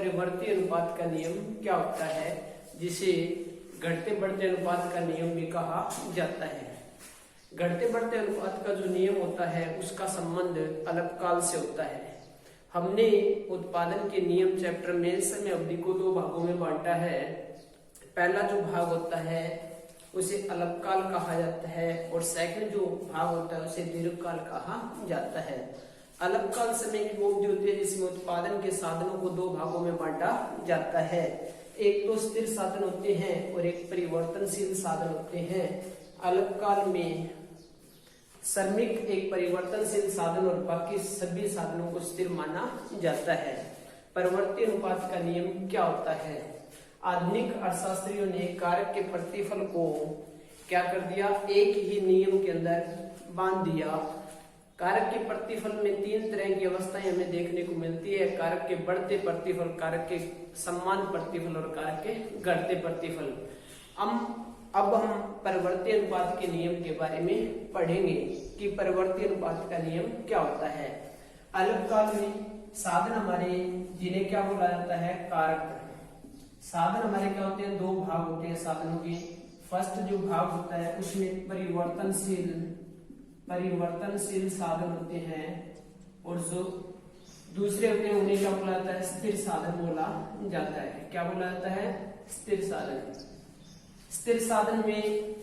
परिवर्ती अनुपात का नियम क्या होता है, जिसे घटते बढ़ते अनुपात का नियम भी कहा जाता है। घटते बढ़ते अनुपात का जो नियम होता है उसका संबंध अल्पकाल से होता है। हमने उत्पादन के नियम चैप्टर में समय अवधि को दो भागों में बांटा है। पहला जो भाग होता है उसे अल्पकाल कहा जाता है और सेकंड जो भाग होता है उसे दीर्घकाल कहा जाता है। अल्पकाल समय की वो अवधि होती है जिसमें उत्पादन के साधनों को दो भागों में बांटा जाता है। एक तो स्थिर साधन होते हैं और एक परिवर्तनशील साधन होते हैं। अल्पकाल में श्रमिक एक परिवर्तनशील साधन और बाकी सभी साधनों को स्थिर माना जाता है। परिवर्ती अनुपात का नियम क्या होता है? आधुनिक अर्थशास्त्रियों ने कारक के प्रतिफल को क्या कर दिया, एक ही नियम के अंदर बांध दिया। कारक के प्रतिफल में तीन तरह की अवस्थाएं हमें देखने को मिलती है। कारक के बढ़ते प्रतिफल, कारक के समान प्रतिफल और कारक के घटते प्रतिफल। अब हम परिवर्ती अनुपात के नियम के बारे में पढ़ेंगे कि परिवर्ती अनुपात का नियम क्या होता है। अल्पकाल में साधन हमारे जिन्हें क्या बोला जाता है, कारक। साधन हमारे क्या होते हैं, दो भाग होते हैं साधनों के। फर्स्ट जो भाग होता है उसमें परिवर्तनशील साधन होते हैं और जो दूसरे होते हैं उन्हें क्या बोला जाता है, स्थिर साधन बोला जाता है। क्या बोला जाता है, स्थिर साधन। स्थिर साधन में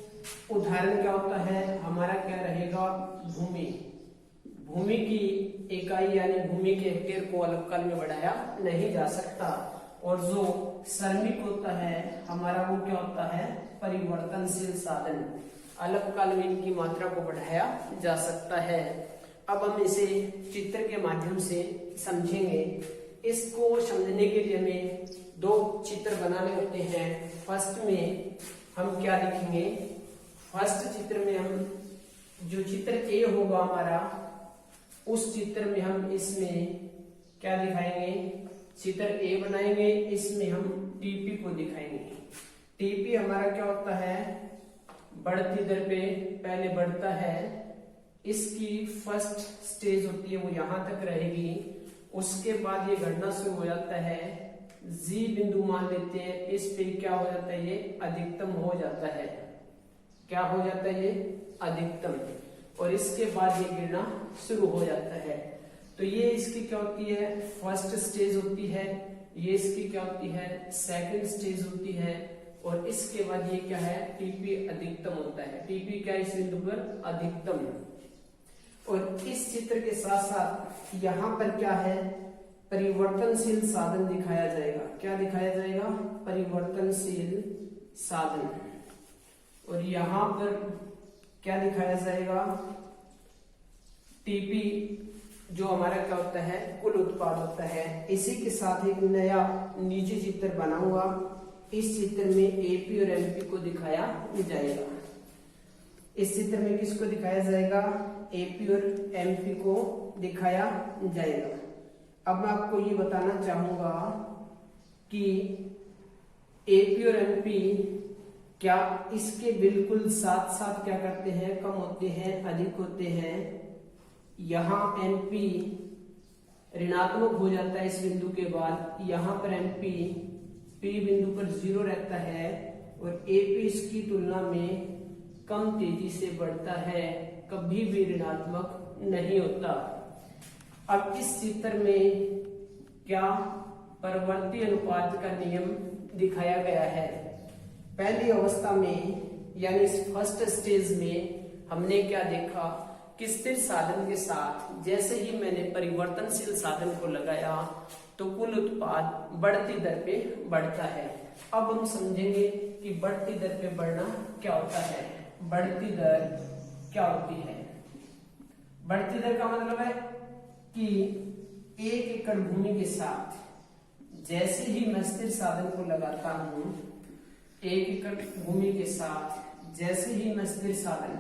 उदाहरण क्या होता है, हमारा क्या रहेगा, भूमि। भूमि की इकाई यानी भूमि के हेक्टेयर को अल्पकाल में बढ़ाया नहीं जा सकता। और जो श्रमिक होता है हमारा वो क्या होता है, परिवर्तनशील साधन। अल्पकाल में इनकी मात्रा को बढ़ाया जा सकता है। अब हम इसे चित्र के माध्यम से समझेंगे। इसको समझने के लिए हमें दो चित्र बनाने होते हैं। फर्स्ट में हम क्या लिखेंगे, फर्स्ट चित्र में हम जो चित्र ए होगा हमारा, उस चित्र में हम इसमें क्या दिखाएंगे, चित्र ए बनाएंगे। इसमें हम टीपी को दिखाएंगे। टीपी हमारा क्या होता है, बढ़ती दर पे पहले बढ़ता है। इसकी फर्स्ट स्टेज होती है वो यहां तक रहेगी। उसके बाद ये घटना शुरू हो जाता है। जी बिंदु मान लेते हैं, इस पे क्या हो जाता है, ये अधिकतम हो जाता है। क्या हो जाता है, ये अधिकतम। और इसके बाद ये गिरना शुरू हो जाता है। तो ये इसकी क्या होती है, फर्स्ट स्टेज होती है। ये इसकी क्या होती है, सेकंड स्टेज होती है। और इसके बाद ये क्या है, टीपी अधिकतम होता है। टीपी क्या है, इस बिंदु पर अधिकतम। और इस चित्र के साथ साथ यहाँ पर क्या है, परिवर्तनशील साधन दिखाया जाएगा। क्या दिखाया जाएगा, परिवर्तनशील साधन। और यहां पर क्या दिखाया जाएगा, टीपी जो हमारा क्या होता है, कुल उत्पाद होता है। इसी के साथ एक नया नीचे चित्र बनाऊंगा। इस चित्र में एपी और एमपी को दिखाया जाएगा। इस चित्र में किसको दिखाया जाएगा, एपी और एमपी को दिखाया जाएगा। अब मैं आपको ये बताना चाहूंगा कि एपी और एमपी क्या इसके बिल्कुल साथ साथ क्या करते हैं, कम होते हैं, अधिक होते हैं। यहाँ एमपी ऋणात्मक हो जाता है इस बिंदु के बाद। यहाँ पर एमपी पी बिंदु पर 0 रहता है और एपी इसकी तुलना में कम तेजी से बढ़ता है, कभी भी ऋणात्मक नहीं होता। अब इस चित्र में क्या परिवर्ती अनुपात का नियम दिखाया गया है। पहली अवस्था में यानी फर्स्ट स्टेज में हमने क्या देखा कि स्थिर साधन के साथ जैसे ही मैंने परिवर्तनशील साधन को लगाया तो कुल उत्पाद बढ़ती दर पे बढ़ता है। अब हम समझेंगे कि बढ़ती दर पे बढ़ना क्या होता है। बढ़ती दर क्या होती है, बढ़ती दर का मतलब है कि 1 एकड़ भूमि के साथ जैसे ही मैं स्थिर साधन को लगाता हूं, 1 एकड़ भूमि के साथ जैसे ही मैं स्थिर साधन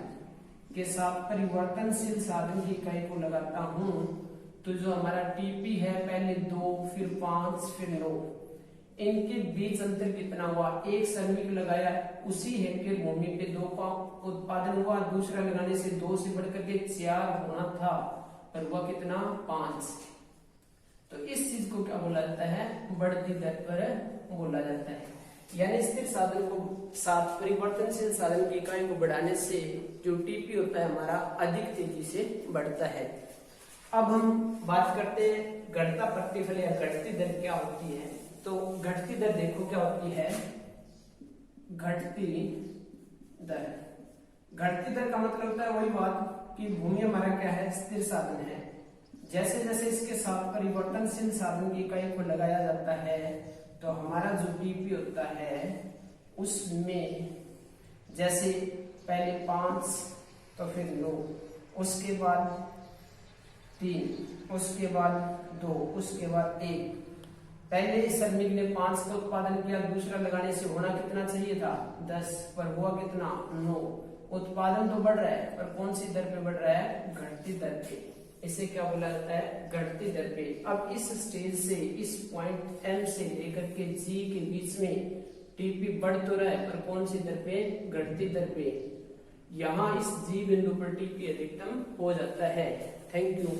के साथ परिवर्तनशील साधन की इकाई को लगाता हूं, तो जो हमारा टीपी है, पहले 2 फिर 5 फिर 9, इनके बीच अंतर कितना हुआ, एक श्रमिक लगाया उसी हेक्टेयर भूमि पे 2 का उत्पादन हुआ, दूसरा लगाने से 2 से बढ़कर के 4 होना था, पर हुआ कितना, 5। तो इस चीज को क्या बोला जाता है, बढ़ती दर पर बोला जाता है। यानी स्थिर साधन को साथ परिवर्तनशील साधन की इकाई को बढ़ाने से जो टीपी होता है हमारा अधिक तेजी से बढ़ता है। अब हम बात करते हैं घटता प्रतिफल या घटती दर क्या होती है। तो घटती दर देखो क्या होती है, घटती दर। घटती दर का मतलब होता है वही बात कि भूमि हमारा क्या है, स्थिर साधन है। जैसे जैसे इसके साथ परिवर्तनशील साधन की इकाई को लगाया जाता है तो हमारा जो टीपी होता है उसमें जैसे पहले 5 तो फिर 9, उसके बाद 3, उसके बाद 2, उसके बाद 1। पहले इस श्रमिक ने 5 का उत्पादन किया, दूसरा लगाने से होना कितना चाहिए था 10, पर हुआ कितना 9। उत्पादन तो बढ़ रहा है पर कौन सी दर पे बढ़ रहा है, घटती दर पे। इसे क्या बोला जाता है, घटती दर पे। अब इस स्टेज से इस पॉइंट एम से लेकर के जी के बीच में टीपी बढ़ तो रहा है पर कौन सी दर पे, घटती दर पे। यहाँ इस जी बिंदु पर टीपी अधिकतम हो जाता है। Thank you.